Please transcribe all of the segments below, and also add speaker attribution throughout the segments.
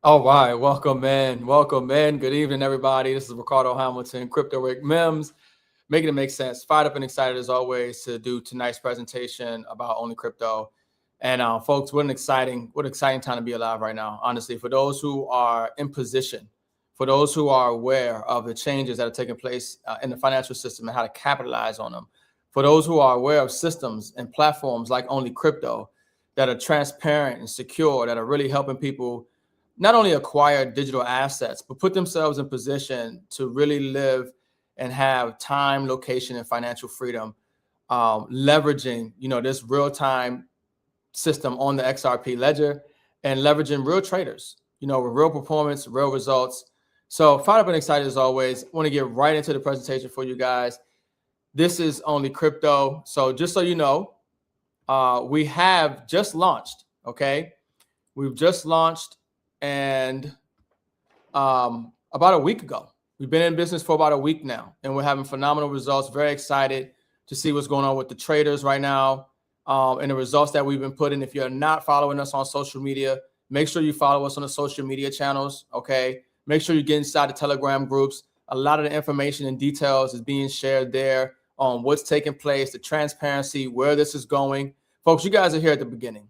Speaker 1: All right, welcome in. Welcome in. Good evening, everybody. This is Ricardo Hamilton, Crypto Rick Mims, making it make sense. Fired up and excited as always to do tonight's presentation about OnlyCrypto. And folks, what an exciting time to be alive right now. Honestly, for those who are in position, for those who are aware of the changes that are taking place in the financial system and how to capitalize on them, for those who are aware of systems and platforms like OnlyCrypto that are transparent and secure, that are really helping people not only acquire digital assets, but put themselves in position to really live and have time, location, and financial freedom, leveraging, this real-time system on the XRP ledger and leveraging real traders, with real performance, real results. So fired up and excited as always. I want to get right into the presentation for you guys. This is OnlyCrypto. So just so you know, we have just launched, okay? We've just launched and about a week ago. We've been in business for about a week now, and we're having phenomenal results. Very excited to see what's going on with the traders right now and the results that we've been putting. If you're not following us on social media, make sure you follow us on the social media channels, okay? Make sure you get inside the Telegram groups. A lot of the information and details is being shared there on what's taking place, the transparency, where this is going. Folks, you guys are here at the beginning.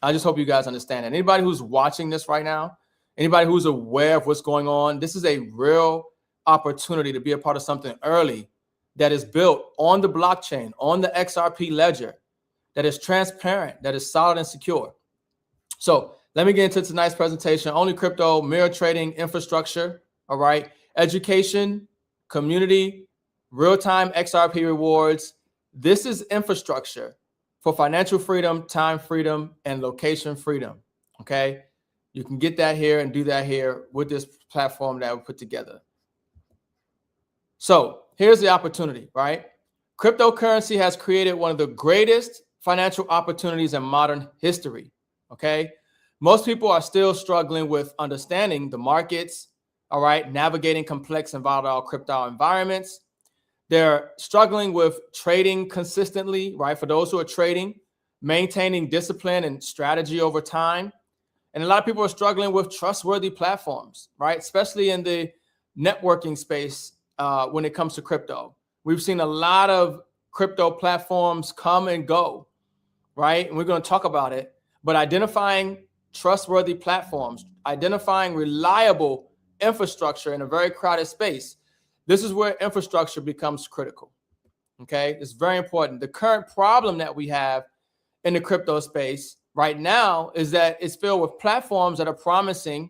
Speaker 1: I just hope you guys understand that. Anybody who's watching this right now, anybody who's aware of what's going on, this is a real opportunity to be a part of something early that is built on the blockchain, on the XRP ledger, that is transparent, that is solid and secure. So let me get into tonight's presentation. OnlyCrypto, mirror trading infrastructure, all right? Education, community, real-time XRP rewards. This is infrastructure for financial freedom, time freedom, and location freedom, okay? You can get that here and do that here with this platform that we put together. So here's the opportunity, right? Cryptocurrency has created one of the greatest financial opportunities in modern history, okay? Most people are still struggling with understanding the markets, all right? Navigating complex and volatile crypto environments. They're struggling with trading consistently, right? For those who are trading, maintaining discipline and strategy over time. And a lot of people are struggling with trustworthy platforms, right? Especially in the networking space when it comes to crypto. We've seen a lot of crypto platforms come and go, right? And we're going to talk about it. But identifying trustworthy platforms, identifying reliable infrastructure in a very crowded space, this is where infrastructure becomes critical, okay? It's very important. The current problem that we have in the crypto space right now is that it's filled with platforms that are promising,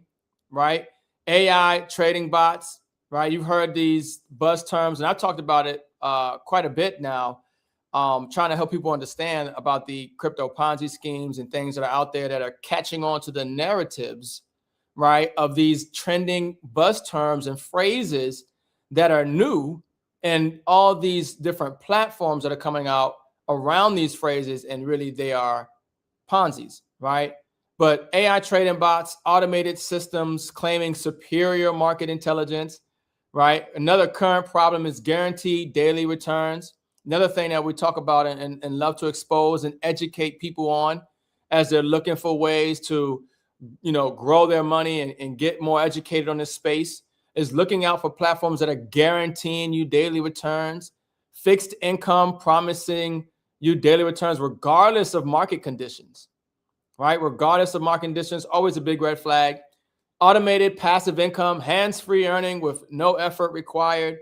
Speaker 1: right? AI trading bots, right? You've heard these buzz terms, and I've talked about it quite a bit now, trying to help people understand about the crypto Ponzi schemes and things that are out there that are catching on to the narratives, right, of these trending buzz terms and phrases that are new, and all these different platforms that are coming out around these phrases, and really they are Ponzi's, right? But AI trading bots, automated systems claiming superior market intelligence, right? Another current problem is guaranteed daily returns. Another thing that we talk about and love to expose and educate people on as they're looking for ways to, grow their money and get more educated on this space, is looking out for platforms that are guaranteeing you daily returns, fixed income promising you daily returns regardless of market conditions, right? Regardless of market conditions, always a big red flag. Automated passive income, hands-free earning with no effort required.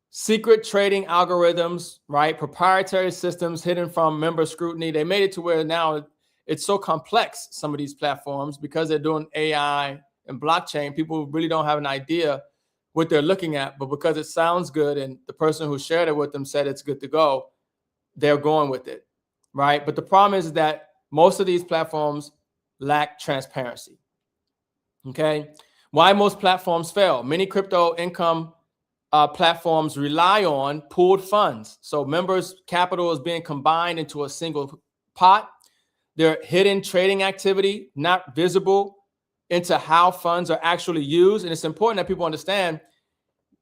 Speaker 1: Secret trading algorithms, right? Proprietary systems hidden from member scrutiny. They made it to where now it's so complex, some of these platforms, because they're doing AI and blockchain, people really don't have an idea what they're looking at, but because it sounds good and the person who shared it with them said it's good to go, they're going with it, right? But the problem is that most of these platforms lack transparency, okay? Why most platforms fail? Many crypto income platforms rely on pooled funds. So members' capital is being combined into a single pot. Their hidden trading activity, not visible into how funds are actually used. And it's important that people understand,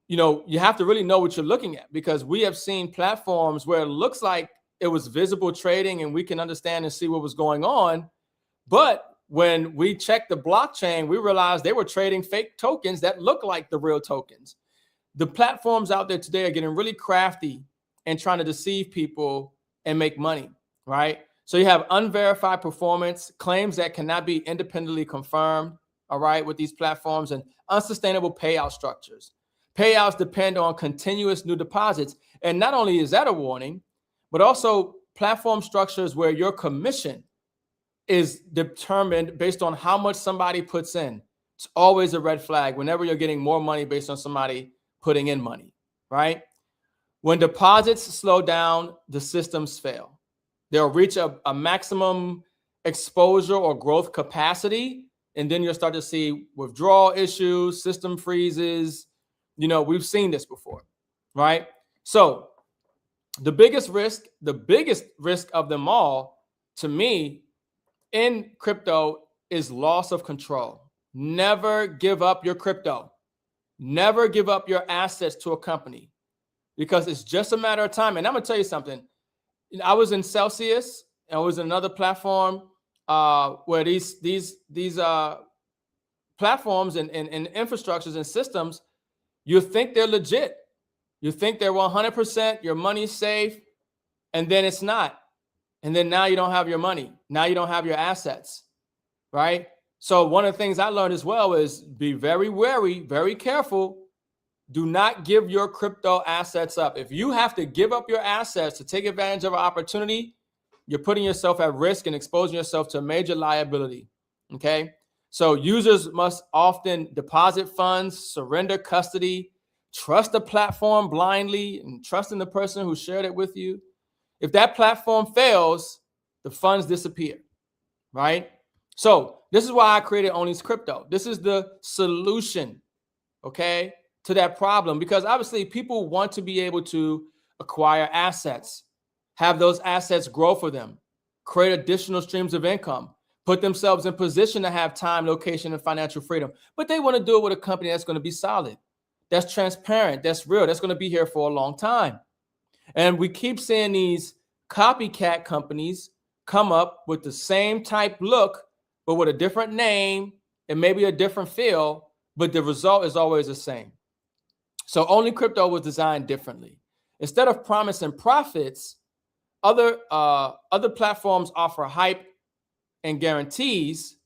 Speaker 1: you have to really know what you're looking at, because we have seen platforms where it looks like it was visible trading and we can understand and see what was going on, but when we checked the blockchain, we realized they were trading fake tokens that look like the real tokens. The platforms out there today are getting really crafty and trying to deceive people and make money, right? So you have unverified performance, claims that cannot be independently confirmed, all right, with these platforms, and unsustainable payout structures. Payouts depend on continuous new deposits. And not only is that a warning, but also platform structures where your commission is determined based on how much somebody puts in. It's always a red flag whenever you're getting more money based on somebody putting in money, right? When deposits slow down, the systems fail. They'll reach a maximum exposure or growth capacity, and then you'll start to see withdrawal issues, system freezes. You know, we've seen this before, right? So the biggest risk of them all, to me, in crypto is loss of control. Never give up your crypto. Never give up your assets to a company, because it's just a matter of time. And I'm gonna tell you something. I was in Celsius, and I was in another platform where these platforms and infrastructures and systems, you think they're legit. You think they're 100%, your money's safe, and then it's not. And then now you don't have your money. Now you don't have your assets, right? So one of the things I learned as well is be very wary, very careful. Do not give your crypto assets up. If you have to give up your assets to take advantage of an opportunity, you're putting yourself at risk and exposing yourself to a major liability, okay? So users must often deposit funds, surrender custody, trust the platform blindly, and trust in the person who shared it with you. If that platform fails, the funds disappear, right? So this is why I created OnlyCrypto. This is the solution, okay, to that problem, because obviously people want to be able to acquire assets, have those assets grow for them, create additional streams of income, put themselves in position to have time, location, and financial freedom. But they want to do it with a company that's going to be solid, that's transparent, that's real, that's going to be here for a long time. And we keep seeing these copycat companies come up with the same type look, but with a different name and maybe a different feel, but the result is always the same. So OnlyCrypto was designed differently. Instead of promising profits, other platforms offer hype and guarantees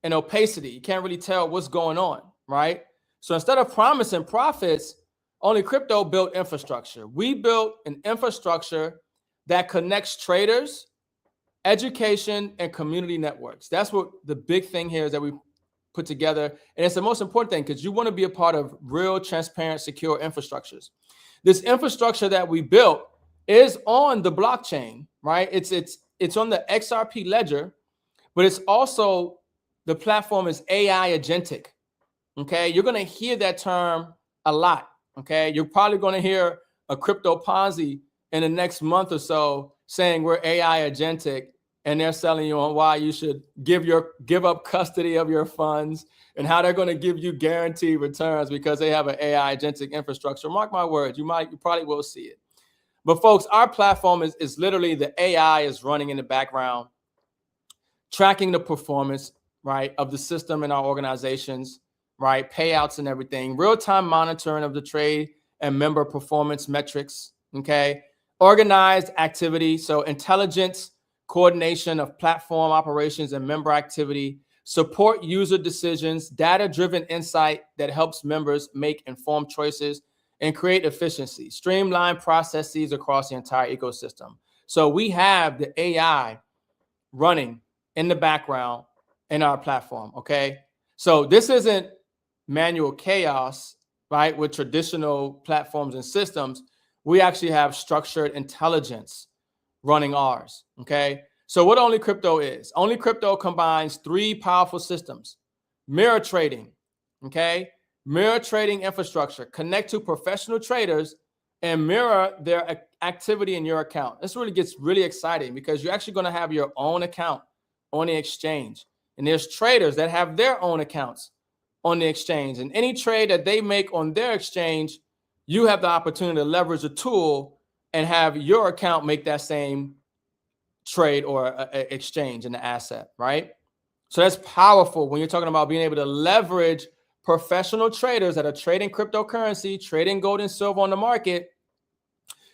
Speaker 1: and opacity. You can't really tell what's going on, right? So instead of promising profits, OnlyCrypto built infrastructure. We built an infrastructure that connects traders, education, and community networks. That's what the big thing here is that we put together. And it's the most important thing because you want to be a part of real, transparent, secure infrastructures. This infrastructure that we built is on the blockchain, right? It's on the XRP ledger, but it's also, the platform is AI agentic. Okay, you're going to hear that term a lot. Okay, you're probably going to hear a crypto Ponzi in the next month or so saying we're AI agentic, and they're selling you on why you should give up custody of your funds and how they're going to give you guaranteed returns because they have an AI agentic infrastructure. Mark my words, you probably will see it. But folks, our platform is literally, the AI is running in the background, tracking the performance, right, of the system in our organizations, right, payouts and everything, real-time monitoring of the trade and member performance metrics, okay, organized activity, so intelligence, coordination of platform operations and member activity, support user decisions, data-driven insight that helps members make informed choices, and create efficiency, streamline processes across the entire ecosystem. So we have the AI running in the background in our platform, okay? So this isn't manual chaos, right, with traditional platforms and systems. We actually have structured intelligence running ours, okay? So what OnlyCrypto is, OnlyCrypto combines three powerful systems: mirror trading, okay? Mirror trading infrastructure, connect to professional traders and mirror their activity in your account. This really gets really exciting because you're actually gonna have your own account on the exchange. And there's traders that have their own accounts on the exchange. And any trade that they make on their exchange, you have the opportunity to leverage a tool and have your account make that same trade or exchange in the asset, right? So that's powerful when you're talking about being able to leverage professional traders that are trading cryptocurrency, trading gold and silver on the market,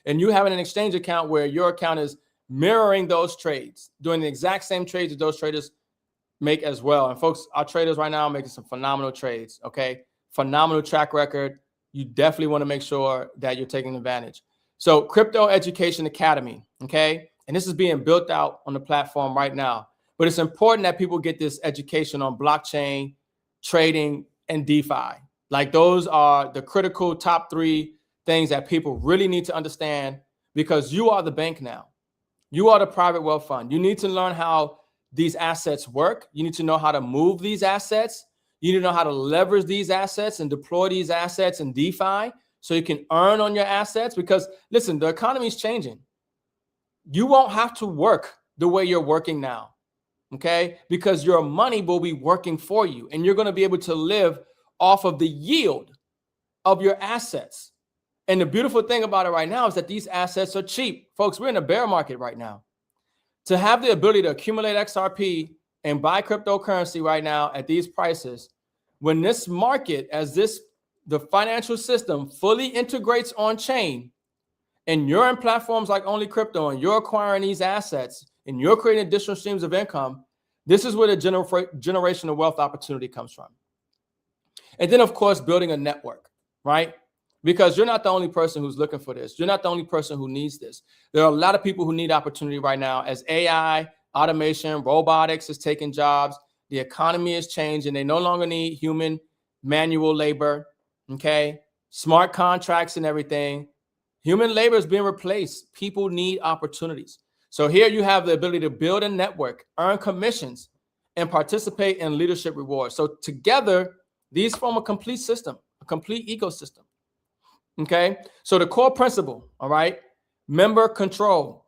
Speaker 1: and you having an exchange account where your account is mirroring those trades, doing the exact same trades that those traders make as well. And folks, our traders right now are making some phenomenal trades, okay? Phenomenal track record. You definitely want to make sure that you're taking advantage. So Crypto Education Academy, okay? And this is being built out on the platform right now. But it's important that people get this education on blockchain, trading, and DeFi. Like those are the critical top 3 things that people really need to understand, because you are the bank now. You are the private wealth fund. You need to learn how these assets work. You need to know how to move these assets. You need to know how to leverage these assets and deploy these assets in DeFi so you can earn on your assets. Because listen, the economy is changing. You won't have to work the way you're working now, okay? Because your money will be working for you, and you're going to be able to live off of the yield of your assets. And the beautiful thing about it right now is that these assets are cheap. Folks, we're in a bear market right now. To have the ability to accumulate XRP and buy cryptocurrency right now at these prices, when this market, the financial system fully integrates on chain, and you're in platforms like OnlyCrypto and you're acquiring these assets and you're creating additional streams of income, this is where the generational wealth opportunity comes from. And then, of course, building a network, right? Because you're not the only person who's looking for this. You're not the only person who needs this. There are a lot of people who need opportunity right now as AI, automation, robotics is taking jobs. The economy is changing. They no longer need human manual labor, okay? Smart contracts and everything. Human labor is being replaced. People need opportunities. So here you have the ability to build a network, earn commissions, and participate in leadership rewards. So together, these form a complete system, a complete ecosystem. Okay, so the core principle, all right, member control.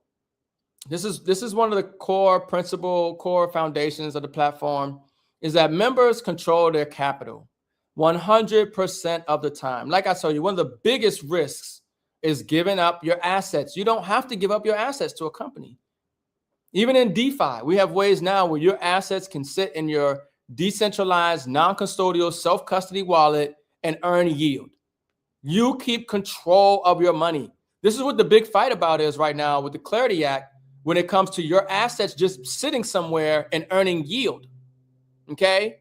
Speaker 1: This is one of the core foundations of the platform, is that members control their capital 100% of the time. Like I told you, one of the biggest risks is giving up your assets. You don't have to give up your assets to a company. Even in DeFi, we have ways now where your assets can sit in your decentralized, non-custodial, self-custody wallet and earn yield. You keep control of your money. This is what the big fight about is right now with the Clarity Act when it comes to your assets just sitting somewhere and earning yield. Okay?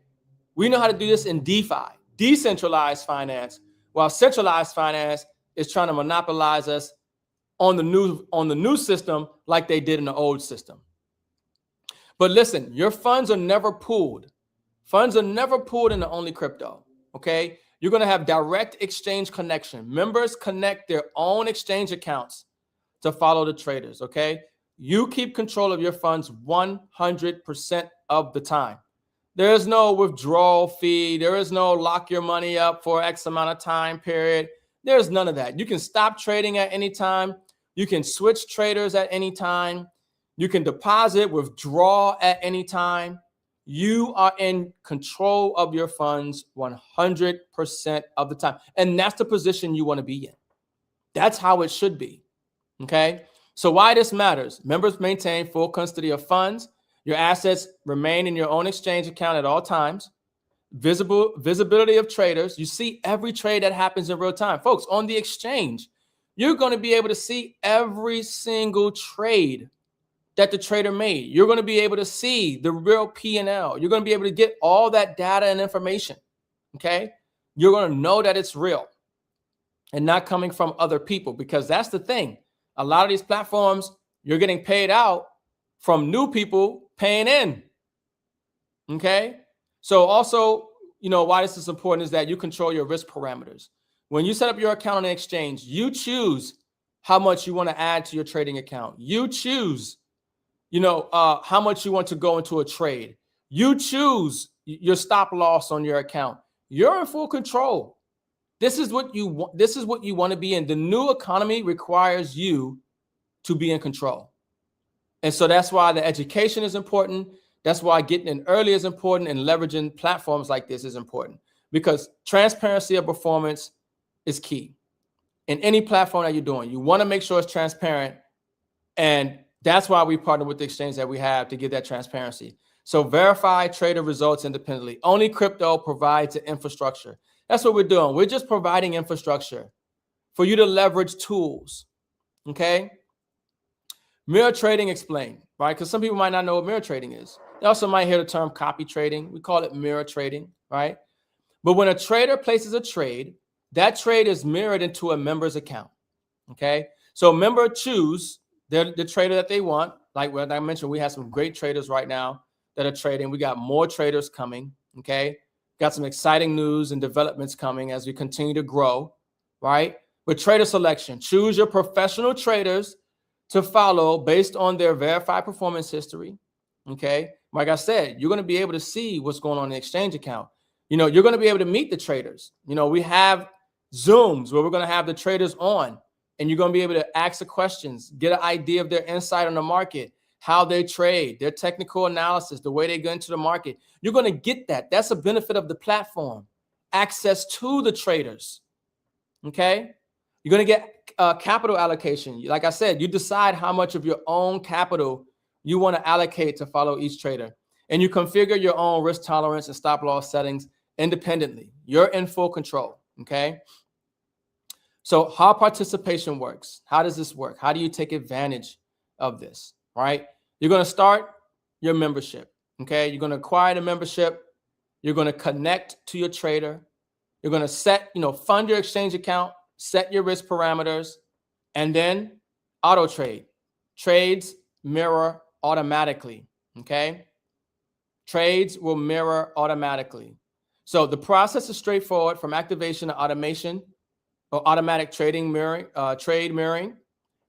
Speaker 1: We know how to do this in DeFi, decentralized finance, while centralized finance is trying to monopolize us on the new system like they did in the old system. But listen, your funds are never pooled. Funds are never pooled in the OnlyCrypto. Okay? You're going to have direct exchange connection. Members connect their own exchange accounts to follow the traders, okay? You keep control of your funds 100% of the time. There is no withdrawal fee. There is no lock your money up for X amount of time period. There's none of that. You can stop trading at any time. You can switch traders at any time. You can deposit, withdraw at any time. You are in control of your funds 100% of the time. And that's the position you want to be in. That's how it should be. Okay. So why this matters? Members maintain full custody of funds. Your assets remain in your own exchange account at all times. Visibility of traders. You see every trade that happens in real time. Folks, on the exchange, you're going to be able to see every single trade that the trader made. You're going to be able to see the real P&L. You're going to be able to get all that data and information, okay? You're going to know that it's real and not coming from other people, because that's the thing. A lot of these platforms, you're getting paid out from new people paying in, okay? So also, you know, why this is important is that you control your risk parameters. When you set up your account on an exchange, you choose how much you want to add to your trading account. You choose how much you want to go into a trade. You choose your stop loss on your account. You're in full control. This is what you want. This is what you want to be in. The new economy requires you to be in control. And so that's why the education is important. That's why getting in early is important, and leveraging platforms like this is important, because transparency of performance is key in any platform that you're doing. You want to make sure it's transparent, and that's why we partner with the exchange that we have to get that transparency. So verify trader results independently. OnlyCrypto provides the infrastructure. That's what we're doing. We're just providing infrastructure for you to leverage tools. Okay. Mirror trading explained, right? Because some people might not know what mirror trading is. They also might hear the term copy trading. We call it mirror trading, right? But when a trader places a trade, that trade is mirrored into a member's account. Okay. So a member choose the trader that they want. Like what I mentioned, we have some great traders right now that are trading. We got more traders coming. Okay. Got some exciting news and developments coming as we continue to grow, right? With trader selection, choose your professional traders to follow based on their verified performance history. Okay. Like I said, you're going to be able to see what's going on in the exchange account. You know, you're going to be able to meet the traders. You know, we have Zooms where we're going to have the traders on, and you're going to be able to ask the questions, get an idea of their insight on the market, how they trade, their technical analysis, the way they go into the market. You're going to get that. That's a benefit of the platform. Access to the traders. Okay. You're going to get capital allocation. Like I said, you decide how much of your own capital you want to allocate to follow each trader. And you configure your own risk tolerance and stop loss settings independently. You're in full control. Okay. So how participation works. How does this work? How do you take advantage of this? Right. You're going to start your membership. Okay. You're going to acquire the membership. You're going to connect to your trader. You're going to set, fund your exchange account, set your risk parameters, and then auto trade. Trades mirror automatically. Okay. Trades will mirror automatically. So the process is straightforward from activation to automation or automatic trading mirroring, trade mirroring.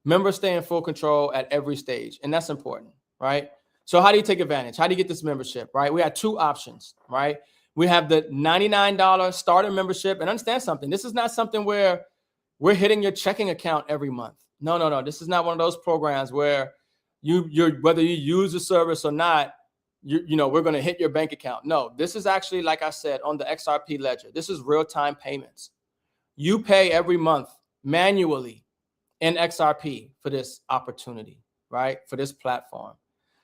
Speaker 1: Members stay in full control at every stage. And that's important, right? So how do you take advantage? How do you get this membership, right? We have two options, right? We have the $99 starter membership. And understand something. This is not something where we're hitting your checking account every month. No. This is not one of those programs where whether you use the service or not, we're going to hit your bank account. No, this is actually, like I said, on the XRP ledger. This is real-time payments. You pay every month manually in XRP for this opportunity, right? For this platform.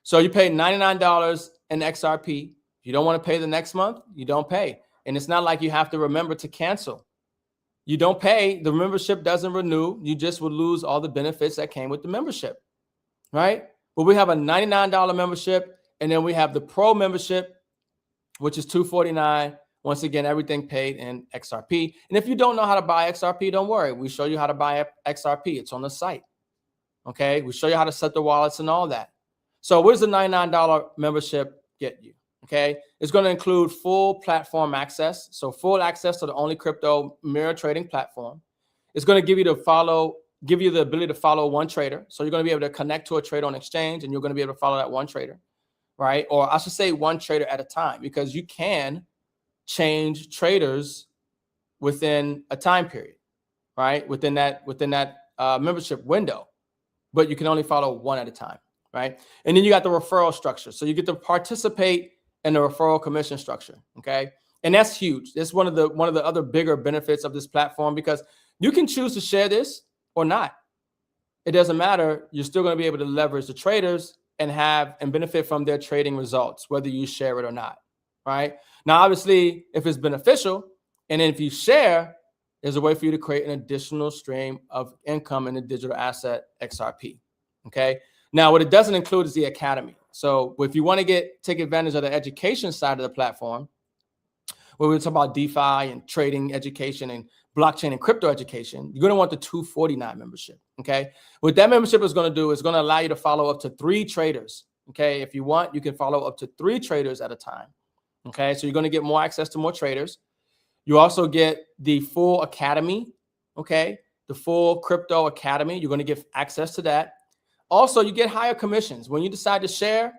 Speaker 1: So you pay $99 in XRP. If you don't want to pay the next month, you don't pay. And it's not like you have to remember to cancel. You don't pay, the membership doesn't renew. You just will lose all the benefits that came with the membership, right? But we have a $99 membership, and then we have the Pro membership, which is $249. Once again, everything paid in XRP. And if you don't know how to buy XRP, don't worry. We show you how to buy XRP. It's on the site. Okay. We show you how to set the wallets and all that. So what does the $99 membership get you? Okay. It's going to include full platform access. So full access to the OnlyCrypto mirror trading platform. It's going to give you the ability to follow one trader. So you're going to be able to connect to a trader on exchange, and you're going to be able to follow that one trader, right? Or I should say one trader at a time, because you can change traders within a time period, right? Within that membership window, but you can only follow one at a time, right? And then you got the referral structure. So you get to participate in the referral commission structure. Okay. And that's huge. That's one of the other bigger benefits of this platform, because you can choose to share this or not. It doesn't matter. You're still going to be able to leverage the traders and benefit from their trading results, whether you share it or not. Right. Now, obviously, if it's beneficial, and then if you share, there's a way for you to create an additional stream of income in the digital asset XRP. Okay. Now, what it doesn't include is the academy. So if you want to take advantage of the education side of the platform, where we talk about DeFi and trading education and blockchain and crypto education, you're going to want the $249 membership. Okay. What that membership is going to do is going to allow you to follow up to 3 traders. Okay. If you want, you can follow up to 3 traders at a time. Okay. So you're going to get more access to more traders. You also get the full academy. Okay. The full crypto academy. You're going to get access to that. Also, you get higher commissions. When you decide to share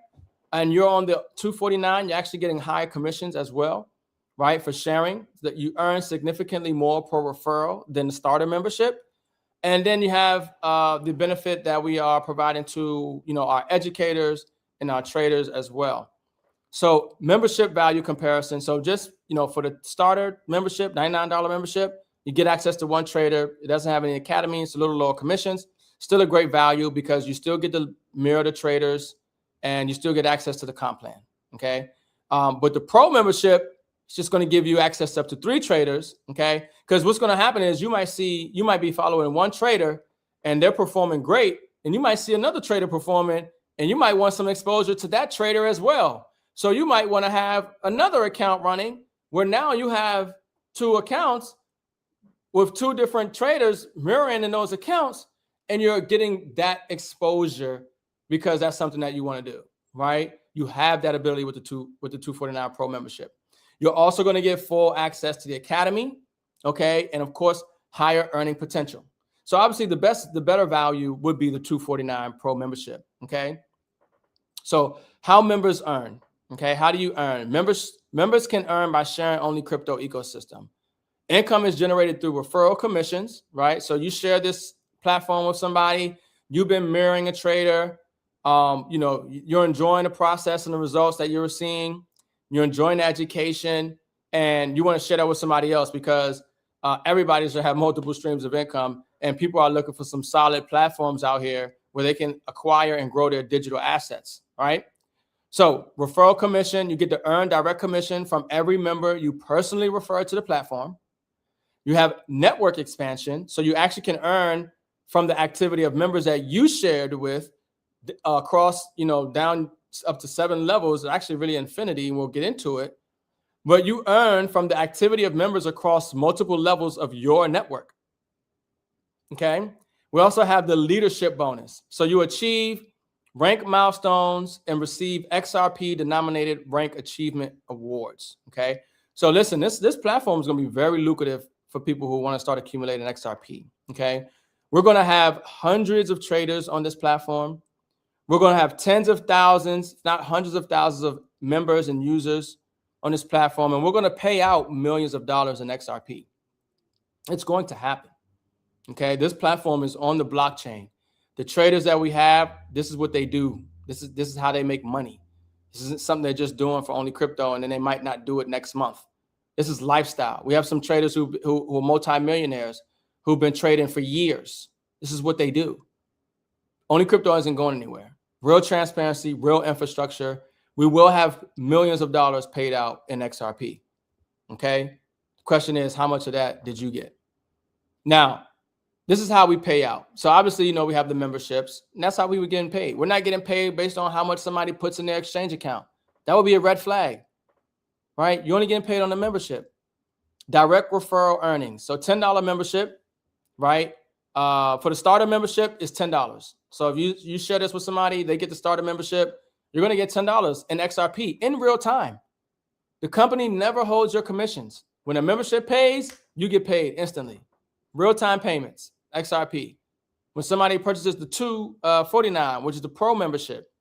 Speaker 1: and you're on the $249, you're actually getting higher commissions as well, right? For sharing, that you earn significantly more per referral than the starter membership. And then you have the benefit that we are providing to, our educators and our traders as well. So membership value comparison. So just, for the starter membership, $99 membership, you get access to one trader. It doesn't have any academy. It's a little lower commissions. Still a great value, because you still get to mirror the traders and you still get access to the comp plan. Okay. But the pro membership is just going to give you access to up to 3 traders. Okay. Because what's going to happen is you might be following one trader and they're performing great. And you might see another trader performing and you might want some exposure to that trader as well. So you might want to have another account running where now you have 2 accounts with 2 different traders mirroring in those accounts, and you're getting that exposure because that's something that you want to do, right? You have that ability with the 249 Pro membership. You're also going to get full access to the academy, okay? And of course, higher earning potential. So obviously the better value would be the 249 Pro membership, okay? So how members earn, okay? How do you earn? Members can earn by sharing OnlyCrypto ecosystem. Income is generated through referral commissions, right? So you share this platform with somebody, you've been mirroring a trader, you're enjoying the process and the results that you're seeing, you're enjoying the education, and you want to share that with somebody else because everybody should have multiple streams of income, and people are looking for some solid platforms out here where they can acquire and grow their digital assets, right? So referral commission, you get to earn direct commission from every member you personally refer to the platform. You have network expansion. So you actually can earn from the activity of members that you shared with across, down up to 7 levels, actually really infinity, and we'll get into it. But you earn from the activity of members across multiple levels of your network. Okay. We also have the leadership bonus. So you achieve rank milestones and receive XRP denominated rank achievement awards. Okay. So listen, this platform is going to be very lucrative for people who want to start accumulating XRP. Okay. We're going to have hundreds of traders on this platform. We're going to have tens of thousands, if not hundreds of thousands of members and users on this platform. And we're going to pay out millions of dollars in XRP. It's going to happen. Okay. This platform is on the blockchain. The traders that we have, this is what they do. This is how they make money. This isn't something they're just doing for OnlyCrypto and then they might not do it next month. This is lifestyle. We have some traders who are multimillionaires who've been trading for years. This is what they do. OnlyCrypto isn't going anywhere. Real transparency, real infrastructure. We will have millions of dollars paid out in XRP. Okay. The question is, how much of that did you get? Now, this is how we pay out. So obviously, we have the memberships, and that's how we were getting paid. We're not getting paid based on how much somebody puts in their exchange account. That would be a red flag, right? You're only getting paid on the membership. Direct referral earnings. So $10 membership, right? For the starter membership is $10. So if you share this with somebody, they get the starter membership, you're going to get $10 in XRP in real time. The company never holds your commissions. When a membership pays, you get paid instantly. Real-time payments, XRP. When somebody purchases the 249, which is the pro membership,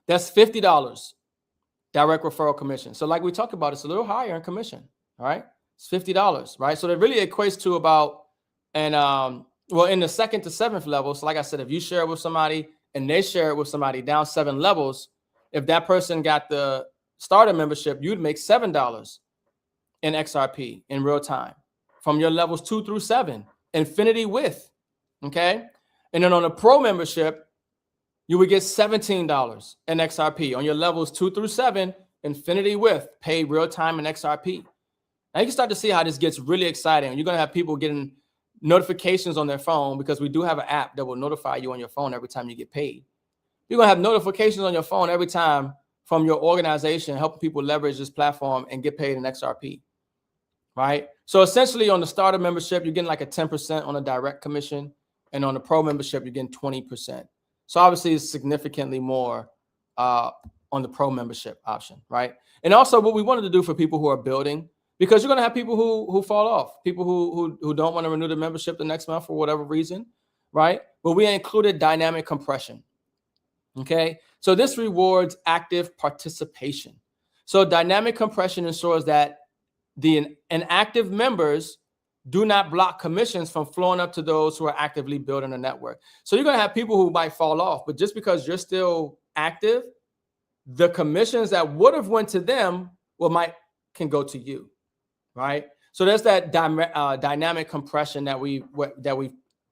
Speaker 1: that's $50 direct referral commission. So like we talked about, it's a little higher in commission, all right? It's $50, right? So that really equates to about, in the 2nd to 7th level, so like I said, if you share it with somebody and they share it with somebody down 7 levels, if that person got the starter membership, you'd make $7 in XRP in real time from your levels 2 through 7, infinity width, okay? And then on a pro membership, you would get $17 in XRP on your levels 2 through 7, infinity width, paid real time in XRP. Now you can start to see how this gets really exciting. You're going to have people getting notifications on their phone because we do have an app that will notify you on your phone every time you get paid. You're going to have notifications on your phone every time from your organization, helping people leverage this platform and get paid in XRP, right? So essentially on the starter membership, you're getting like a 10% on a direct commission. And on the pro membership, you're getting 20%. So obviously it's significantly more on the pro membership option, right? And also what we wanted to do for people who are building, because you're going to have people who fall off, people who don't want to renew the membership the next month for whatever reason, right? But we included dynamic compression, okay? So this rewards active participation. So dynamic compression ensures that the inactive members do not block commissions from flowing up to those who are actively building a network. So you're going to have people who might fall off, but just because you're still active, the commissions that would have went to them can go to you, right? So there's that dynamic compression that we've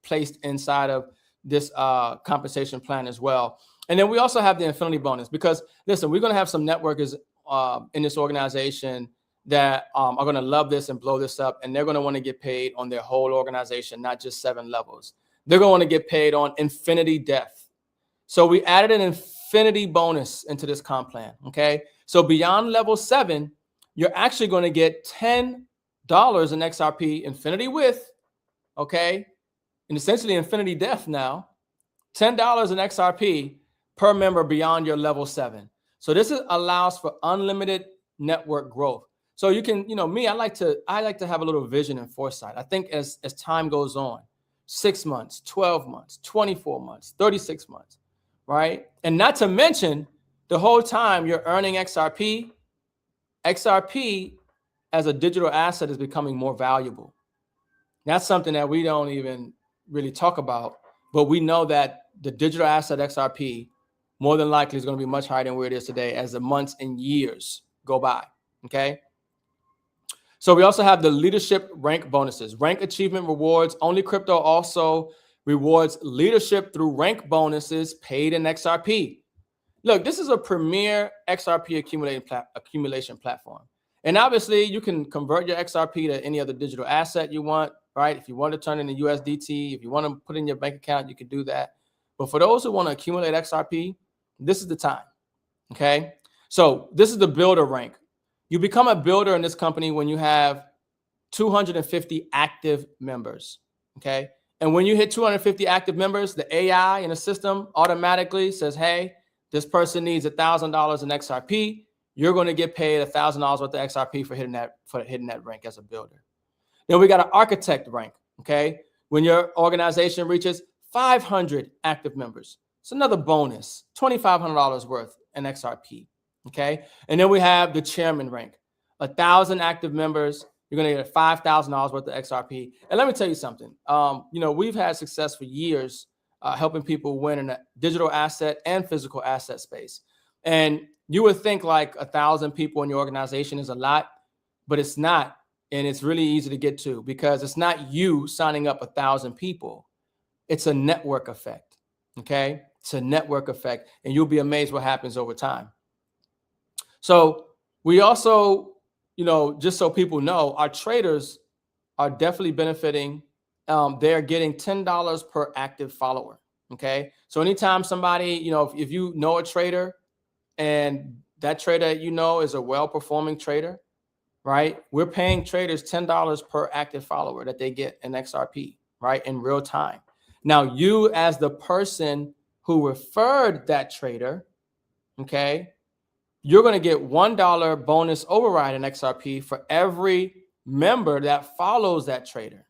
Speaker 1: placed inside of this compensation plan as well. And then we also have the infinity bonus because, listen, we're going to have some networkers in this organization that are going to love this and blow this up. And they're going to want to get paid on their whole organization, not just 7 levels. They're going to want to get paid on infinity depth. So we added an infinity bonus into this comp plan. Okay. So beyond level 7, you're actually going to get $10 in XRP infinity width. Okay. And essentially infinity depth now, $10 in XRP per member beyond your level 7. So this allows for unlimited network growth. So you can, me, I like to have a little vision and foresight. I think as time goes on, 6 months, 12 months, 24 months, 36 months, right? And not to mention the whole time you're earning XRP. XRP as a digital asset is becoming more valuable. That's something that we don't even really talk about, but we know that the digital asset XRP more than likely is going to be much higher than where it is today as the months and years go by. Okay. So we also have the leadership rank bonuses, rank achievement rewards. OnlyCrypto also rewards leadership through rank bonuses paid in XRP. Look, this is a premier XRP accumulation platform. And obviously you can convert your XRP to any other digital asset you want, right? If you want to turn it into USDT, if you want to put in your bank account, you can do that. But for those who want to accumulate XRP, this is the time. Okay. So this is the builder rank. You become a builder in this company when you have 250 active members. Okay. And when you hit 250 active members, the AI in the system automatically says, hey, this person needs $1,000 in XRP. You're going to get paid $1,000 worth of XRP for hitting that rank as a builder. Then we got an architect rank. Okay. When your organization reaches 500 active members, it's another bonus, $2,500 worth in XRP. Okay. And then we have the chairman rank, 1,000 active members. You're going to get $5,000 worth of XRP. And let me tell you something. We've had success for years helping people win in a digital asset and physical asset space. And you would think like 1,000 people in your organization is a lot, but it's not. And it's really easy to get to because it's not you signing up 1,000 people. It's a network effect. Okay. It's a network effect. And you'll be amazed what happens over time. So we also, just so people know, our traders are definitely benefiting. They're getting $10 per active follower. Okay. So anytime somebody, if you know a trader and that trader, is a well-performing trader, right? We're paying traders $10 per active follower that they get in XRP, right? In real time. Now you as the person who referred that trader, okay, you're going to get $1 bonus override in XRP for every member that follows that trader.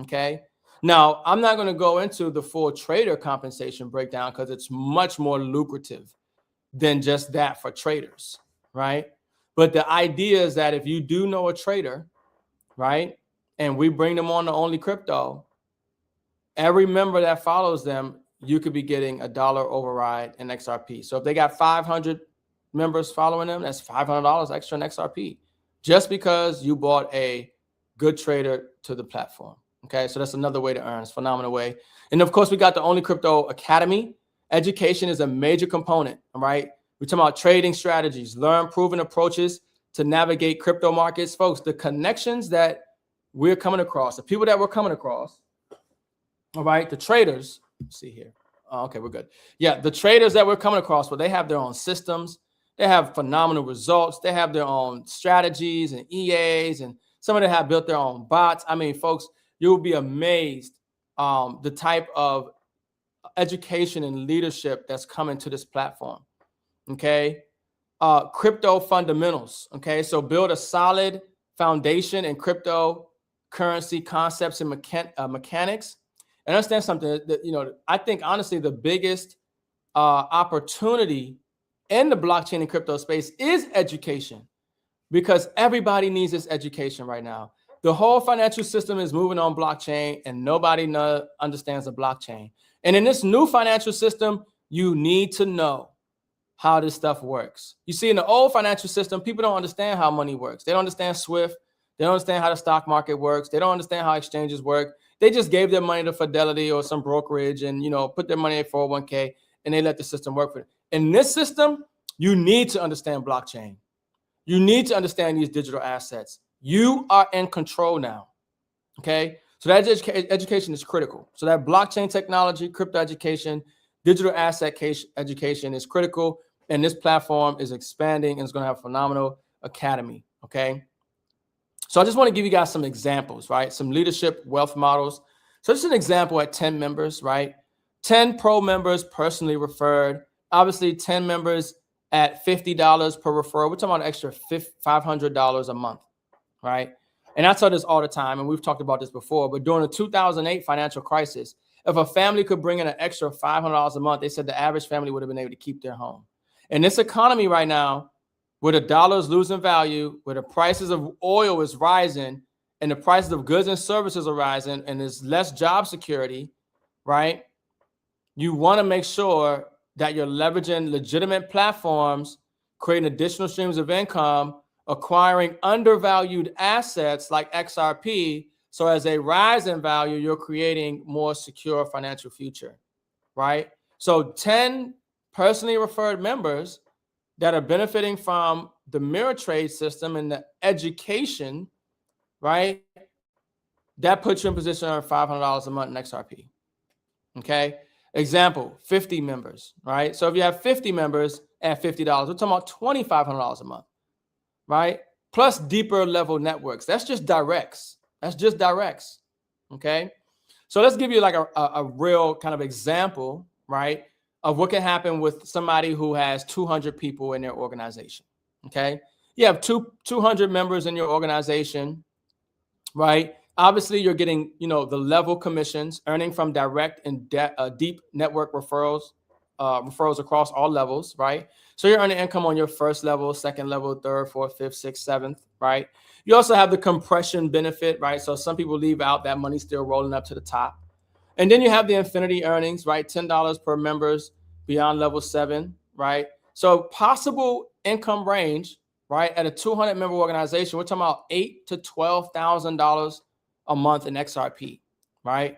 Speaker 1: Okay. Now, I'm not going to go into the full trader compensation breakdown because it's much more lucrative than just that for traders. Right. But the idea is that if you do know a trader, right, and we bring them on to OnlyCrypto, every member that follows them, you could be getting $1 override in XRP. So if they got 500 members following them, that's $500 extra in XRP just because you bought a good trader to the platform. Okay, so that's another way to earn. It's a phenomenal way. And of course, we got the OnlyCrypto Academy. Education is a major component. All right, we're talking about trading strategies, learn proven approaches to navigate crypto markets. Folks, the connections that we're coming across, the people that we're coming across, all right, the traders, let's see here. Oh, okay, we're good. Yeah, the traders that we're coming across, well, they have their own systems. They have phenomenal results. They have their own strategies and EAs, and some of them have built their own bots. I mean, folks, you'll be amazed the type of education and leadership that's coming to this platform. Okay. Crypto fundamentals. Okay. So build a solid foundation in cryptocurrency concepts and mechanics. And understand something that, I think honestly, the biggest opportunity in the blockchain and crypto space is education, because everybody needs this education right now. The whole financial system is moving on blockchain and nobody understands the blockchain. And in this new financial system, you need to know how this stuff works. You see, in the old financial system, people don't understand how money works. They don't understand SWIFT. They don't understand how the stock market works. They don't understand how exchanges work. They just gave their money to Fidelity or some brokerage and, put their money in 401k. and they let the system work for them. In this system, you need to understand blockchain. You need to understand these digital assets. You are in control now. Okay. So that education is critical. So that blockchain technology, crypto education, digital asset education is critical. And this platform is expanding and it's going to have a phenomenal academy. Okay. So I just want to give you guys some examples, right? Some leadership wealth models. So this is an example at 10 members, right? 10 pro members personally referred. Obviously 10 members at $50 per referral. We're talking about an extra $500 a month, right? And I tell this all the time, and we've talked about this before, but during the 2008 financial crisis, if a family could bring in an extra $500 a month, they said the average family would have been able to keep their home. In this economy right now, where the dollar is losing value, where the prices of oil is rising, and the prices of goods and services are rising, and there's less job security, right? You want to make sure that you're leveraging legitimate platforms, creating additional streams of income, acquiring undervalued assets like XRP. So as they rise in value, you're creating more secure financial future, right? So 10 personally referred members that are benefiting from the mirror trade system and the education, right? That puts you in position to earn $500 a month in XRP. Okay. Example, 50 members, right? So if you have 50 members at $50, we're talking about $2,500 a month, right? Plus deeper level networks. That's just directs. That's just directs. Okay. So let's give you like a real kind of example, right, of what can happen with somebody who has 200 people in their organization. Okay. You have 200 members in your organization, right? Obviously, you're getting, the level commissions, earning from direct and deep network referrals across all levels, right? So you're earning income on your first level, second level, third, fourth, fifth, sixth, seventh, right? You also have the compression benefit, right? So some people leave out, that money still rolling up to the top. And then you have the infinity earnings, right? $10 per members beyond level 7, right? So possible income range, right? At a 200 member organization, we're talking about $8,000 to $12,000 a month in XRP, right?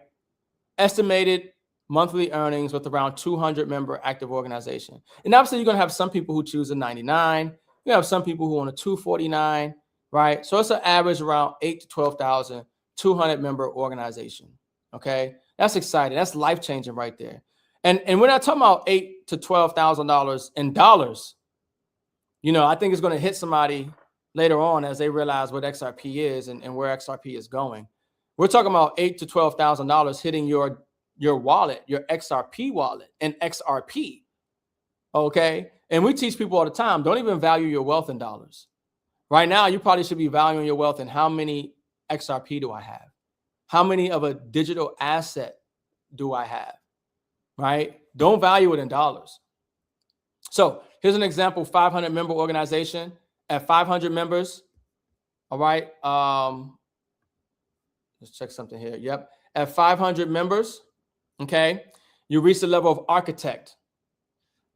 Speaker 1: Estimated monthly earnings with around 200 member active organization. And obviously you're going to have some people who choose a 99. You have some people who want a 249, right? So it's an average around 8 to 12,000, 200 member organization. Okay. That's exciting. That's life-changing right there. And we're not talking about $8,000 to $12,000 in dollars. I think it's going to hit somebody later on as they realize what XRP is and where XRP is going. We're talking about $8,000 to $12,000 hitting your wallet, your XRP wallet, and XRP. Okay. And we teach people all the time, don't even value your wealth in dollars. Right now, you probably should be valuing your wealth in how many XRP do I have? How many of a digital asset do I have? Right? Don't value it in dollars. So here's an example, 500 member organization at 500 members. All right. Let's check something here. Yep. At 500 members, okay, you reach the level of architect.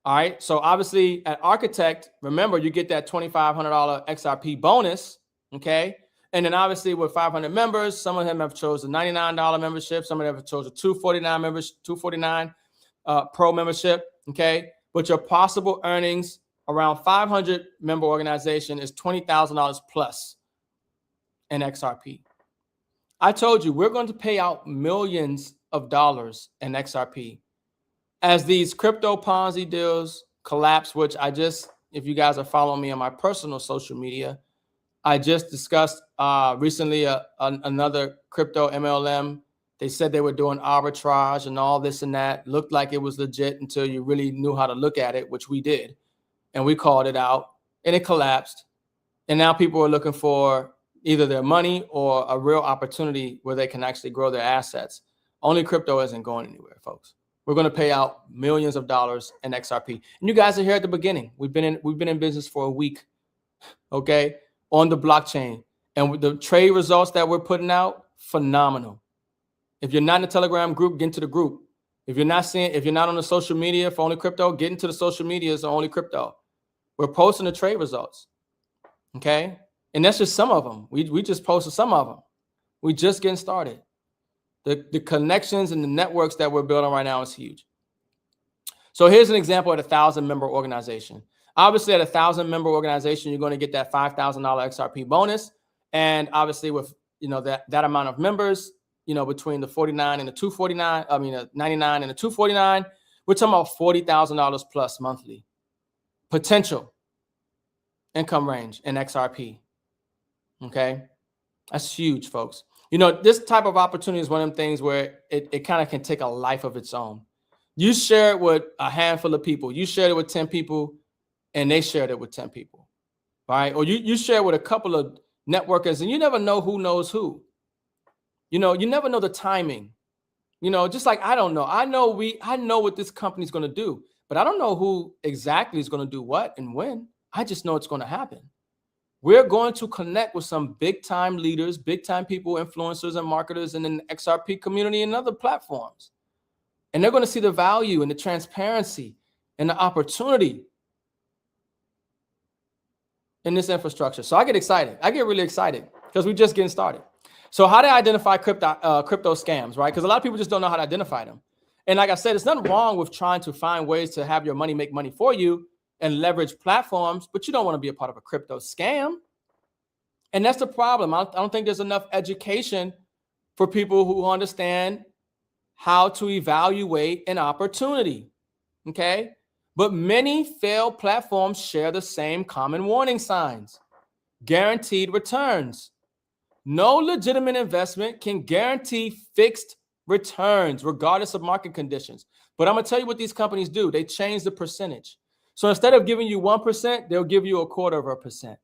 Speaker 1: All right. So obviously at architect, remember, you get that $2,500 XRP bonus. Okay. And then obviously with 500 members, some of them have chosen $99 membership. Some of them have chosen $249 pro membership. Okay. But your possible earnings around 500 member organization is $20,000 plus in XRP. I told you we're going to pay out millions of dollars in XRP as these crypto Ponzi deals collapse, which if you guys are following me on my personal social media, I just discussed recently another crypto MLM. They said they were doing arbitrage and all this and that. Looked like it was legit until you really knew how to look at it, which we did. And we called it out and it collapsed. And now people are looking for either their money or a real opportunity where they can actually grow their assets. OnlyCrypto isn't going anywhere, folks. We're going to pay out millions of dollars in XRP. And you guys are here at the beginning. We've been in business for a week, okay, on the blockchain. And with the trade results that we're putting out, phenomenal. If you're not in the Telegram group, get into the group. If you're not on the social media for OnlyCrypto, get into the social medias on OnlyCrypto. We're posting the trade results, okay? And that's just some of them. We just posted some of them. We just getting started. The connections and the networks that we're building right now is huge. So here's an example of a 1,000-member organization. Obviously, at a 1,000-member organization, you're going to get that $5,000 XRP bonus. And obviously, with that amount of members, between the 49 and the 249, 99 and the 249, we're talking about $40,000 plus monthly potential income range in XRP. Okay, that's huge, folks. This type of opportunity is one of them things where it kind of can take a life of its own. You share it with a handful of people. You shared it with 10 people, and they shared it with 10 people, right? Or you share it with a couple of networkers, and you never know who knows who. You never know the timing. Just like I don't know. I know what this company is going to do, but I don't know who exactly is going to do what and when. I just know it's going to happen. We're going to connect with some big-time leaders, big-time people, influencers, and marketers in the XRP community and other platforms. And they're going to see the value and the transparency and the opportunity in this infrastructure. So I get excited. I get really excited because we're just getting started. So how to identify crypto scams, right? Because a lot of people just don't know how to identify them. And like I said, there's nothing wrong with trying to find ways to have your money make money for you and leverage platforms, but you don't want to be a part of a crypto scam. And that's the problem. I don't think there's enough education for people who understand how to evaluate an opportunity, okay? But many failed platforms share the same common warning signs. Guaranteed returns. No legitimate investment can guarantee fixed returns regardless of market conditions. But I'm going to tell you what these companies do. They change the percentage. So instead of giving you 1%, they'll give you 1/4%.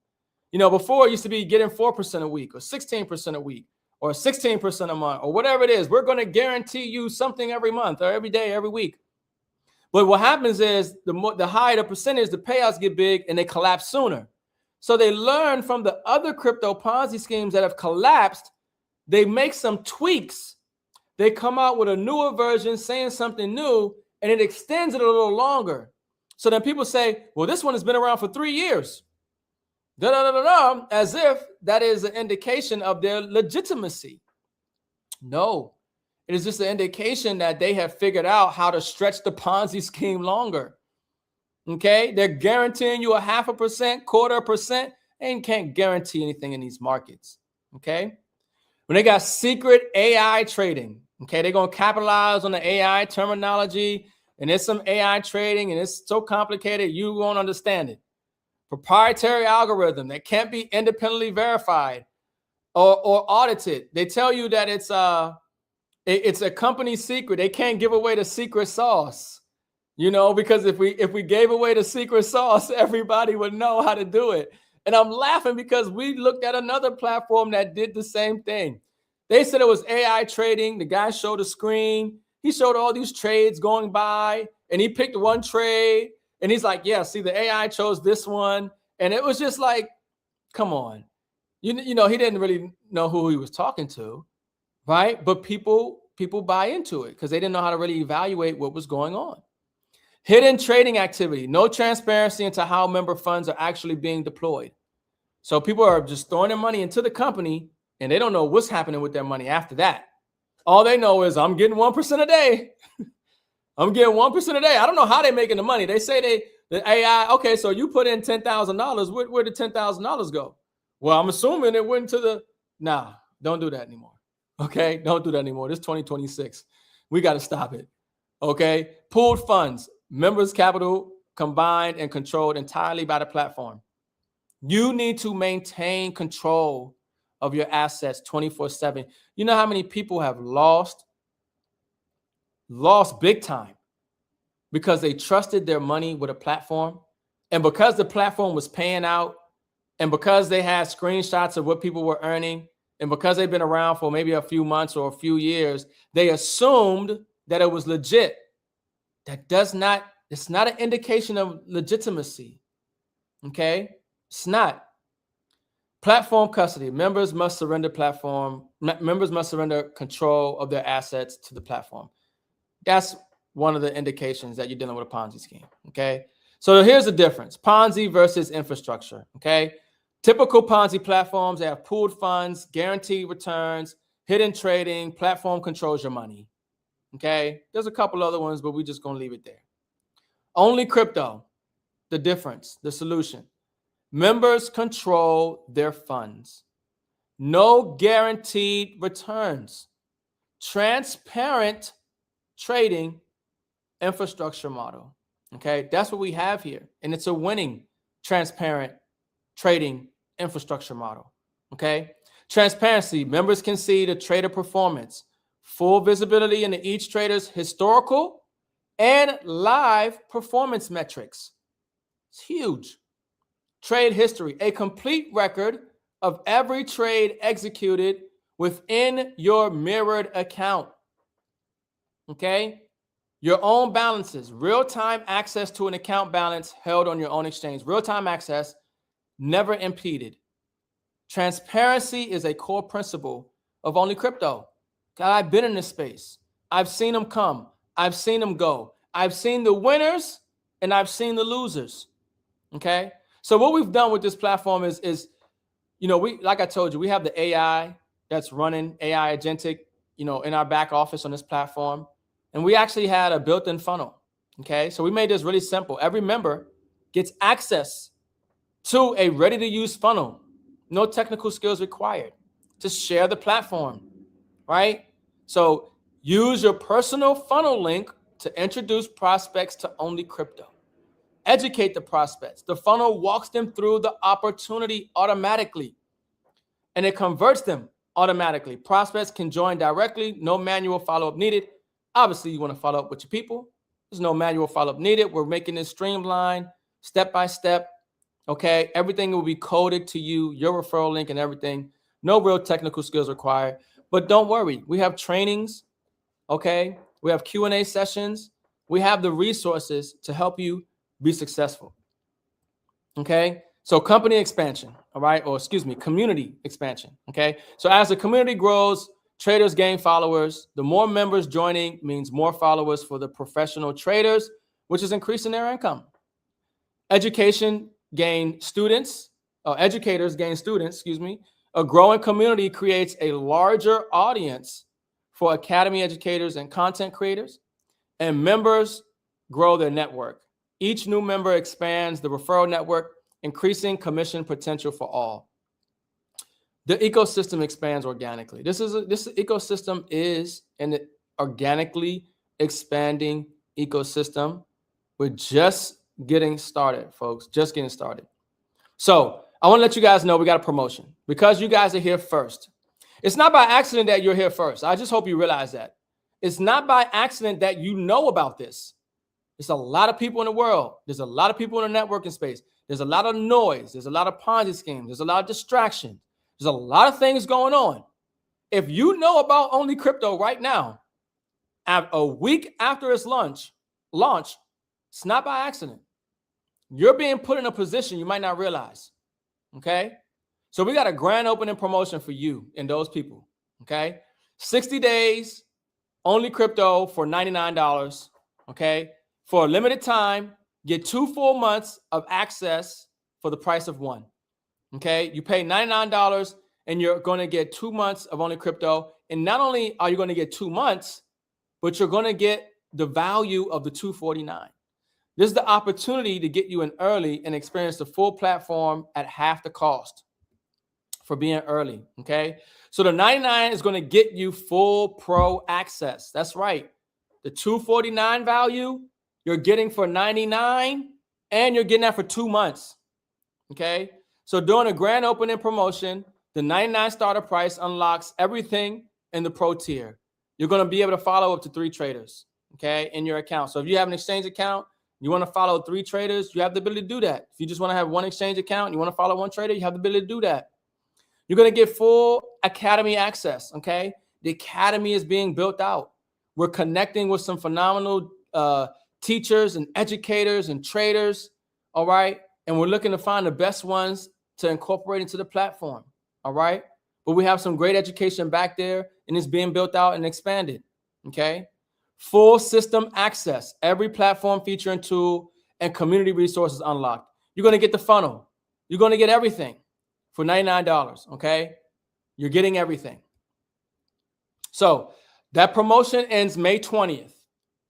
Speaker 1: Before it used to be getting 4% a week or 16% a week or 16% a month or whatever it is. We're going to guarantee you something every month or every day, every week. But what happens is the higher the percentage, the payouts get big and they collapse sooner. So they learn from the other crypto Ponzi schemes that have collapsed. They make some tweaks. They come out with a newer version saying something new, and it extends it a little longer. So then people say, well, this one has been around for 3 years. As if that is an indication of their legitimacy. No, it is just an indication that they have figured out how to stretch the Ponzi scheme longer. Okay, they're guaranteeing you 0.5%, 1/4%, and can't guarantee anything in these markets. Okay, when they got secret AI trading, okay, they're going to capitalize on the AI terminology, and there's some AI trading, and it's so complicated you won't understand it. Proprietary algorithm that can't be independently verified or audited. They tell you that it's a company secret. They can't give away the secret sauce. Because if we gave away the secret sauce, everybody would know how to do it. And I'm laughing because we looked at another platform that did the same thing. They said it was AI trading. The guy showed a screen. He showed all these trades going by, and he picked one trade. And he's like, yeah, see, the AI chose this one. And it was just like, come on. He didn't really know who he was talking to, right? But people buy into it because they didn't know how to really evaluate what was going on. Hidden trading activity, no transparency into how member funds are actually being deployed. So people are just throwing their money into the company and they don't know what's happening with their money after that. All they know is I'm getting 1% a day. I'm getting 1% a day. I don't know how they're making the money. They say the AI, okay, so you put in $10,000. Where did $10,000 go? Well, I'm assuming it went to nah, don't do that anymore. Okay, don't do that anymore. This 2026. We got to stop it. Okay, pooled funds. Members' capital combined and controlled entirely by the platform. You need to maintain control of your assets 24/7. You know how many people have lost big time because they trusted their money with a platform, and because the platform was paying out, and because they had screenshots of what people were earning, and because they've been around for maybe a few months or a few years, they assumed that it was legit. It's not an indication of legitimacy. Okay? It's not. Platform custody. Members must surrender control of their assets to the platform. That's one of the indications that you're dealing with a Ponzi scheme. Okay? So here's the difference. Ponzi versus infrastructure. Okay? Typical Ponzi platforms, they have pooled funds, guaranteed returns, hidden trading, platform controls your money. Okay, there's a couple other ones, but we're just going to leave it there. OnlyCrypto, the difference, the solution. Members control their funds. No guaranteed returns. Transparent trading infrastructure model. Okay, that's what we have here. And it's a winning transparent trading infrastructure model. Okay, transparency. Members can see the trader performance, full visibility into each trader's historical and live performance metrics. It's huge. Trade history, a complete record of every trade executed within your mirrored account. Okay? Your own balances, real-time access to an account balance held on your own exchange. Real-time access, never impeded. Transparency is a core principle of OnlyCrypto. God, I've been in this space. I've seen them come. I've seen them go. I've seen the winners and I've seen the losers. Okay? So what we've done with this platform is we, like I told you, we have the AI that's running AI agentic, in our back office on this platform. And we actually had a built-in funnel. Okay. So we made this really simple. Every member gets access to a ready-to-use funnel. No technical skills required. Just share the platform, right? So use your personal funnel link to introduce prospects to OnlyCrypto. Educate the prospects. The funnel walks them through the opportunity automatically, and it converts them automatically. Prospects can join directly. No manual follow-up needed. Obviously, you want to follow up with your people. There's no manual follow-up needed. We're making this streamlined, step by step. Okay, everything will be coded to you, your referral link and everything. No real technical skills required. But don't worry, we have trainings. Okay, we have Q&A sessions. We have the resources to help you be successful. Okay, so company expansion, all right, or excuse me, community expansion. Okay, so as the community grows, traders gain followers. The more members joining means more followers for the professional traders, which is increasing their income. Educators gain students. A growing community creates a larger audience for academy educators and content creators, and members grow their network. Each new member expands the referral network, increasing commission potential for all. The ecosystem expands organically. This ecosystem is an organically expanding ecosystem. We're just getting started, folks. Just getting started. So I want to let you guys know we got a promotion because you guys are here first. It's not by accident that you're here first. I just hope you realize that. It's not by accident that you know about this. There's a lot of people in the world. There's a lot of people in the networking space. There's a lot of noise. There's a lot of Ponzi schemes. There's a lot of distraction. There's a lot of things going on. If you know about OnlyCrypto right now, a week after its launch, it's not by accident. You're being put in a position you might not realize. Okay? So we got a grand opening promotion for you and those people. Okay? 60 days, OnlyCrypto for $99. Okay? For a limited time, get 2 full months of access for the price of one. Okay, you pay $99 and you're going to get 2 months of OnlyCrypto. And not only are you going to get 2 months, but you're going to get the value of the $249. This is the opportunity to get you in early and experience the full platform at half the cost for being early. Okay, so the $99 is going to get you full pro access. That's right. The $249 value you're getting for $99, and you're getting that for 2 months. Okay. So during a grand opening promotion, the $99 starter price unlocks everything in the pro tier. You're going to be able to follow up to 3 traders, okay, in your account. So if you have an exchange account, you want to follow 3 traders, you have the ability to do that. If you just want to have one exchange account, you want to follow 1 trader, you have the ability to do that. You're going to get full academy access, okay? The academy is being built out. We're connecting with some phenomenal teachers and educators and traders, all right? And we're looking to find the best ones to incorporate into the platform, all right? But we have some great education back there, and it's being built out and expanded, okay? Full system access, every platform feature and tool and community resources unlocked. You're going to get the funnel. You're going to get everything for $99, okay? You're getting everything. So that promotion ends May 20th,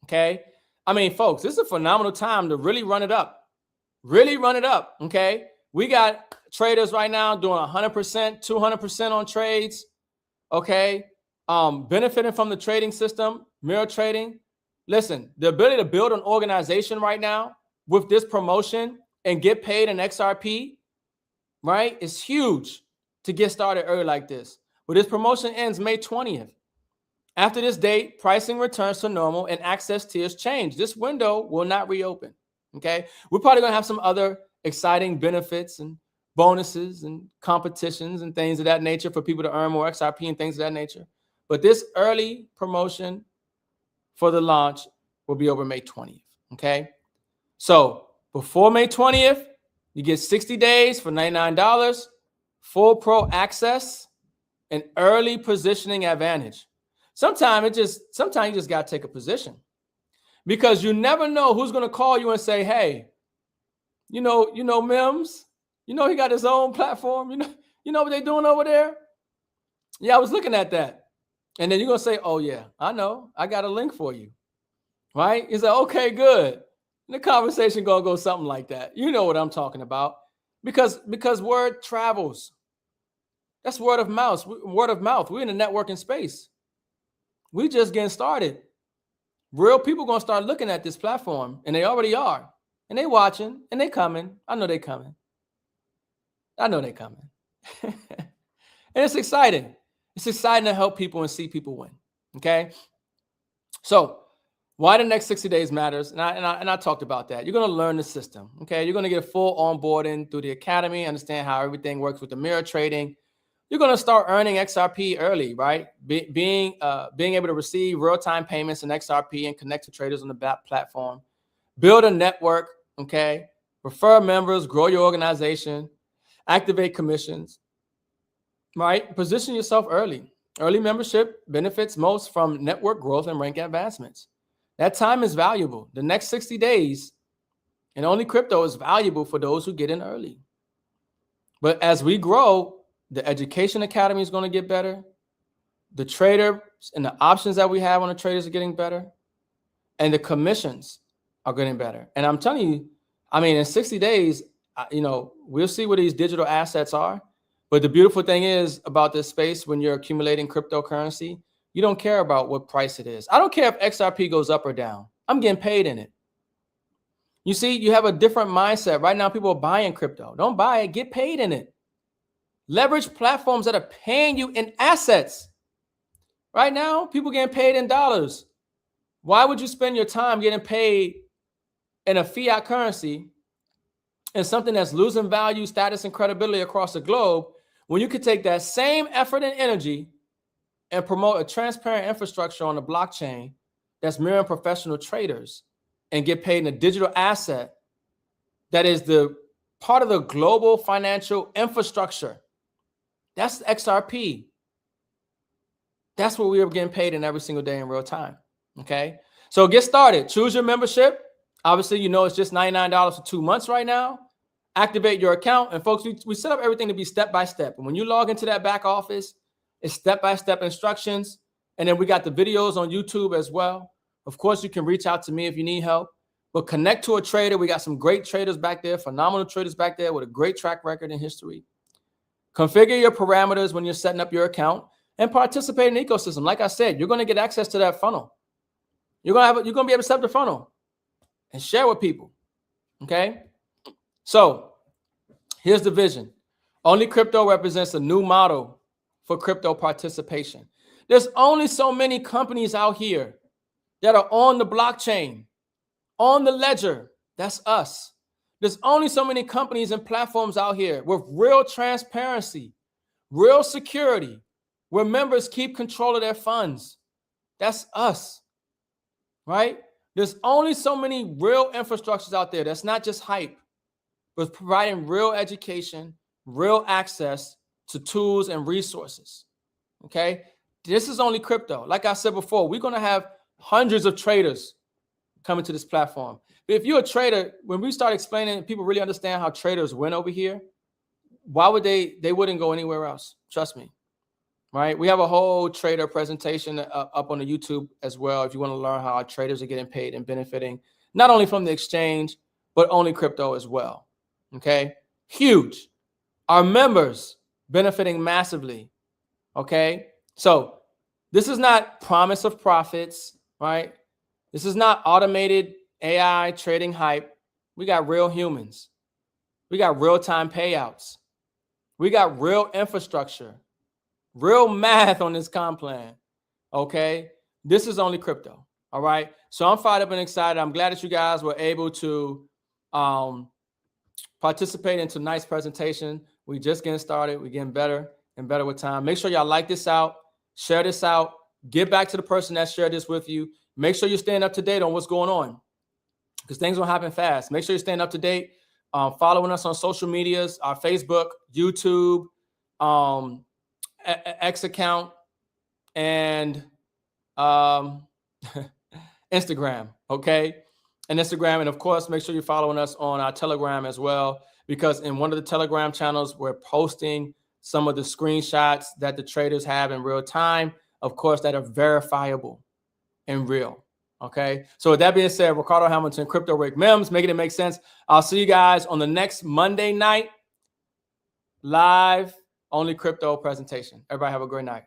Speaker 1: okay? I mean, folks, this is a phenomenal time to really run it up. Really run it up, okay? We got traders right now doing 100%, 200% on trades, okay? Benefiting from the trading system, mirror trading. Listen, the ability to build an organization right now with this promotion and get paid in XRP, right, is huge to get started early like this. But this promotion ends May 20th. After this date, pricing returns to normal and access tiers change. This window will not reopen, okay? We're probably going to have some other exciting benefits and bonuses and competitions and things of that nature for people to earn more XRP and things of that nature. But this early promotion for the launch will be over May 20th, okay? So before May 20th, you get 60 days for $99, full pro access, and early positioning advantage. Sometimes you just got to take a position, because you never know who's going to call you and say, hey, you know, Mims, he got his own platform. You know what they're doing over there? Yeah, I was looking at that. And then you're going to say, oh yeah, I know, I got a link for you. Right? He's like, okay, good. And the conversation going to go something like that. You know what I'm talking about, because word travels. That's word of mouth. We're in the networking space. We just getting started. Real people going to start looking at this platform, and they already are. And they watching, and they coming. I know they coming. And it's exciting. It's exciting to help people and see people win, okay? So why the next 60 days matters, and I talked about that. You're going to learn the system, okay? You're going to get a full onboarding through the academy, understand how everything works with the mirror trading. You're going to start earning XRP early, right? Being able to receive real-time payments in XRP and connect to traders on the BAP platform. Build a network, okay? Refer members, grow your organization, activate commissions, right? Position yourself early. Early membership benefits most from network growth and rank advancements. That time is valuable. The next 60 days in OnlyCrypto is valuable for those who get in early. But as we grow, the education academy is going to get better. The traders and the options that we have on the traders are getting better. And the commissions are getting better. And I'm telling you, I mean, in 60 days, we'll see what these digital assets are. But the beautiful thing is about this space, when you're accumulating cryptocurrency, you don't care about what price it is. I don't care if XRP goes up or down. I'm getting paid in it. You see, you have a different mindset. Right now, people are buying crypto. Don't buy it. Get paid in it. Leverage platforms that are paying you in assets. Right now, people getting paid in dollars. Why would you spend your time getting paid in a fiat currency and something that's losing value, status, and credibility across the globe, when you could take that same effort and energy and promote a transparent infrastructure on the blockchain that's mirroring professional traders and get paid in a digital asset that is the part of the global financial infrastructure? That's XRP. That's what we are getting paid in every single day in real time. Okay. So get started. Choose your membership. Obviously, it's just $99 for 2 months right now. Activate your account. And folks, we set up everything to be step-by-step. And when you log into that back office, it's step-by-step instructions. And then we got the videos on YouTube as well. Of course, you can reach out to me if you need help. But connect to a trader. We got some great traders back there, phenomenal traders back there with a great track record in history. Configure your parameters when you're setting up your account and participate in the ecosystem. Like I said, you're going to get access to that funnel. You're going to be able to set up the funnel and share with people. Okay. So here's the vision. OnlyCrypto represents a new model for crypto participation. There's only so many companies out here that are on the blockchain, on the ledger. That's us. There's only so many companies and platforms out here with real transparency, real security, where members keep control of their funds. That's us, right? There's only so many real infrastructures out there that's not just hype, but providing real education, real access to tools and resources, okay? This is OnlyCrypto. Like I said before, we're going to have hundreds of traders coming to this platform. But if you're a trader, when we start explaining, people really understand how traders win over here, why would they wouldn't go anywhere else? Trust me, right? We have a whole trader presentation up on the YouTube as well. If you want to learn how our traders are getting paid and benefiting, not only from the exchange, but OnlyCrypto as well. Okay. Huge. Our members benefiting massively. Okay. So this is not promise of profits, right? This is not automated AI trading hype. We got real humans. We got real-time payouts. We got real infrastructure, real math on this comp plan. Okay. This is OnlyCrypto. All right. So I'm fired up and excited. I'm glad that you guys were able to participate in tonight's presentation. We just getting started. We're getting better and better with time. Make sure y'all like this out, share this out, get back to the person that shared this with you. Make sure you're staying up to date on what's going on because things will happen fast. Make sure you're staying up to date, following us on social medias, our Facebook, YouTube, X account, and Instagram. Okay. And Instagram. And of course, make sure you're following us on our Telegram as well, because in one of the Telegram channels, we're posting some of the screenshots that the traders have in real time, of course, that are verifiable and real. Okay. So with that being said, Ricardo Hamilton, Crypto Rick Mims, making it make sense. I'll see you guys on the next Monday night live OnlyCrypto presentation. Everybody have a great night.